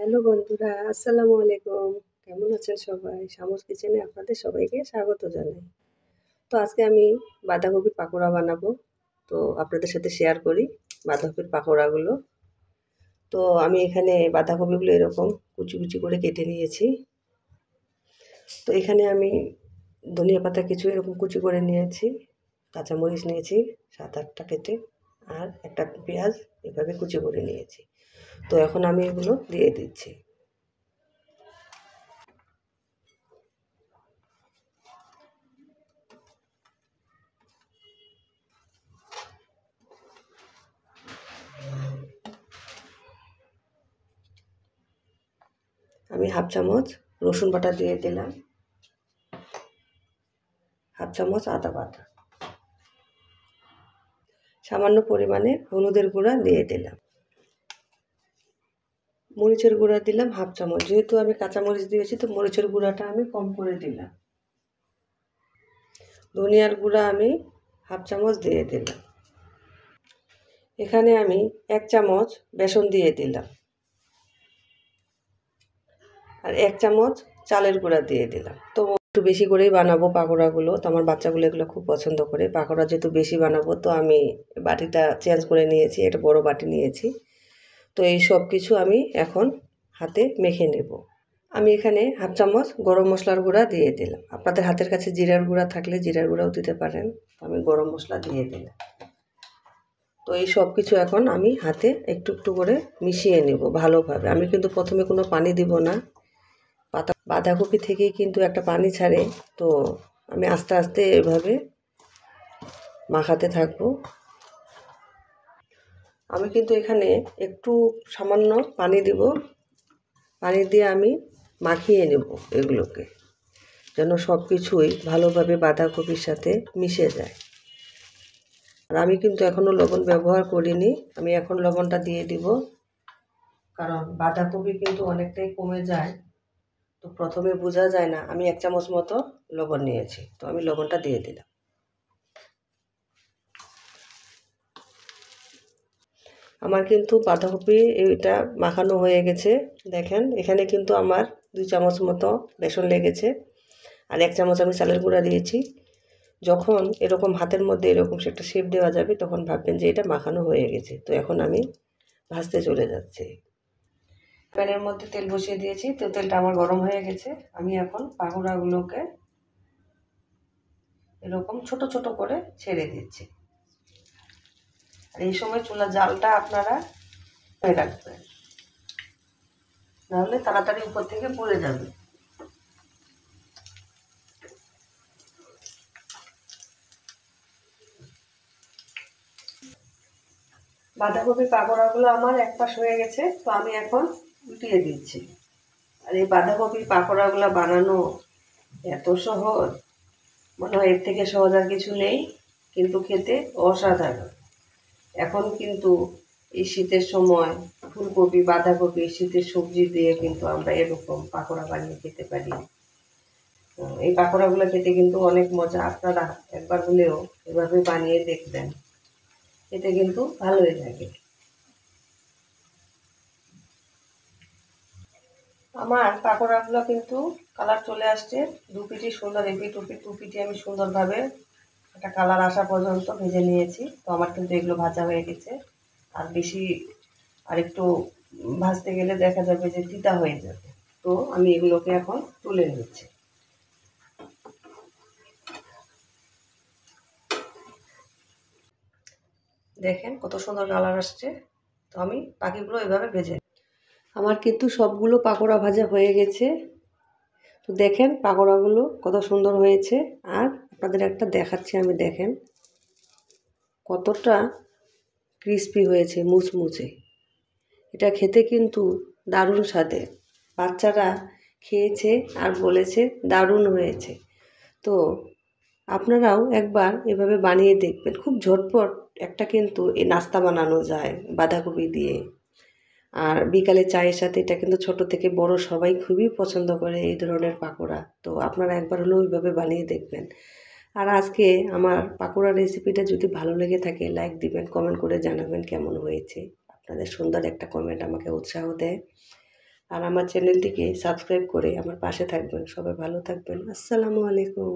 Hello বন্ধুরা, আসসালামু আলাইকুম। কেমন আছেন সবাই? শামুস কিচেনে আপনাদের সবাইকে স্বাগত জানাই। তো আজকে আমি বাঁধাকপির পাকোড়া বানাবো। তো আপনাদের সাথে শেয়ার করি বাঁধাকপির পাকোড়াগুলো। তো আমি এখানে বাঁধাকপিগুলো এরকম কুচি কুচি করে কেটে নিয়েছি। তো এখানে আমি ধনিয়া পাতা কিছু এরকম কুচি করে নিয়েছি, কাঁচামরিচ নিয়েছি 7-8টা কেটে, আর একটা পেঁয়াজ এভাবে কুচি করে নিয়েছি। তো এখন আমি এগুলো দিয়ে দিচ্ছি। আমি হাফ চামচ রসুন বাটা দিয়ে দিলাম, হাফ চামচ আদা বাটা, সামান্য পরিমাণে হলুদের গুঁড়া দিয়ে দিলাম, মরিচের গুঁড়া দিলাম হাফ চামচ, যেহেতু আমি কাঁচামরিচ দিয়েছি তো মরিচের গুঁড়াটা আমি কম করে দিলাম, ধনিয়ার গুঁড়া আমি হাফ চামচ দিয়ে দিলাম, এখানে আমি 1 চামচ বেসন দিয়ে দিলাম, আর 1 চামচ চালের গুঁড়া দিয়ে দিলাম। তো একটু বেশি করেই বানাবো পাকোড়াগুলো, তো আমার বাচ্চাগুলো এগুলো খুব পছন্দ করে। পাকোড়া যেহেতু বেশি বানাবো তো আমি বাটিটা চেঞ্জ করে নিয়েছি, একটা বড় বাটি নিয়েছি। তো এই সব কিছু আমি এখন হাতে মেখে নেব। আমি এখানে হাফ চামচ গরম মশলার গুঁড়া দিয়ে দিলাম, আপনাদের হাতের কাছে জিরার গুঁড়া থাকলে জিরার গুঁড়াও দিতে পারেন। আমি গরম মশলা দিয়ে দিলাম। তো এই সব কিছু এখন আমি হাতে একটু একটু করে মিশিয়ে নেব ভালোভাবে। আমি কিন্তু প্রথমে কোনো পানি দিব না, বাঁধাকপি থেকেই কিন্তু একটা পানি ছাড়ে। তো আমি আস্তে আস্তে এভাবে মাখাতে থাকবো। আমি কিন্তু এখানে একটু সামান্য পানি দিব, পানি দিয়ে আমি মাখিয়ে নেব এগুলোকে, যেন সব কিছুই ভালোভাবে বাঁধাকপির সাথে মিশে যায়। আর আমি কিন্তু এখনও লবণ ব্যবহার করিনি, আমি এখন লবণটা দিয়ে দিব, কারণ বাঁধাকপি কিন্তু অনেকটাই কমে যায়, তো প্রথমে বোঝা যায় না। আমি 1 চামচ মতো লবণ নিয়েছি, তো আমি লবণটা দিয়ে দিলাম। আমার কিন্তু বাঁধাকপি এটা মাখানো হয়ে গেছে। দেখেন এখানে কিন্তু আমার 2 চামচ মতো বেসন লেগেছে, আর 1 চামচ আমি চালের গুঁড়া দিয়েছি। যখন এরকম হাতের মধ্যে এরকম একটা শেপ দেওয়া যাবে তখন ভাববেন যে এটা মাখানো হয়ে গেছে। তো এখন আমি ভাজতে চলে যাচ্ছি। প্যানের মধ্যে তেল বসিয়ে দিয়েছি, তো তেলটা আমার গরম হয়ে গেছে। আমি এখন পাকোড়াগুলোকে এরকম ছোট ছোট করে ছেড়ে দিচ্ছি। আর এই সময় চুলার জালটা আপনারা রাখবেন, নাহলে তাড়াতাড়ি উপর থেকে পড়ে যাবে। বাঁধাকপির পাকোড়াগুলো আমার এক পাশ হয়ে গেছে, তো আমি এখন উল্টিয়ে দিচ্ছি। আর এই বাঁধাকপির পাকোড়াগুলো বানানো এত সহজ, মনে হয় এর থেকে সহজ আর কিছু নেই, কিন্তু খেতে অসাধারণ। এখন কিন্তু এই শীতের সময় ফুলকপি বাঁধাকপি শীতের সবজি দিয়ে কিন্তু আমরা এরকম পাকোড়া বানিয়ে খেতে পারি। এই পাকোড়াগুলো খেতে কিন্তু অনেক মজা, আপনারা একবার হলেও এভাবে বানিয়ে দেখবেন, এতে কিন্তু ভালোই লাগে। আমার পাকোড়াগুলো কিন্তু কালার চলে আসছে, দু পিঠই সুন্দর, এপিট ওপিট দু পিঠই আমি সুন্দরভাবে একটা কালার আসা পর্যন্ত ভেজে নিয়েছি। তো আমার কিন্তু এগুলো ভাজা হয়ে গেছে। আর বেশি আর একটু ভাজতে গেলে দেখা যাবে যে তিতা হয়ে যাবে। তো আমি এগুলোকে এখন তুলে নিচ্ছি। দেখেন কত সুন্দর কালার আসছে। তো আমি বাকিগুলো এভাবে ভেজে, আমার কিন্তু সবগুলো পাকোড়া ভাজা হয়ে গেছে। তো দেখেন পাকোড়াগুলো কত সুন্দর হয়েছে। আর আপনাদের একটা দেখাচ্ছি আমি, দেখেন কতটা ক্রিস্পি হয়েছে, মুচমুচে। এটা খেতে কিন্তু দারুণ স্বাদের। বাচ্চারা খেয়েছে আর বলেছে দারুণ হয়েছে। তো আপনারাও একবার এভাবে বানিয়ে দেখবেন, খুব ঝটপট একটা কিন্তু এই নাস্তা বানানো যায় বাঁধাকপি দিয়ে। আর বিকালে চায়ের সাথে এটা কিন্তু ছোট থেকে বড় সবাই খুবই পছন্দ করে এই ধরনের পাকোড়া। তো আপনারা একবার হলেও ওইভাবে বানিয়ে দেখবেন। আর আজকে আমার পাকোড়া রেসিপিটা যদি ভালো লেগে থাকে লাইক দিবেন, কমেন্ট করে জানাবেন কেমন হয়েছে। আপনাদের সুন্দর একটা কমেন্ট আমাকে উৎসাহ দেয়। আর আমার চ্যানেলটিকে সাবস্ক্রাইব করে আমার পাশে থাকবেন। সবাই ভালো থাকবেন। আসসালামু আলাইকুম।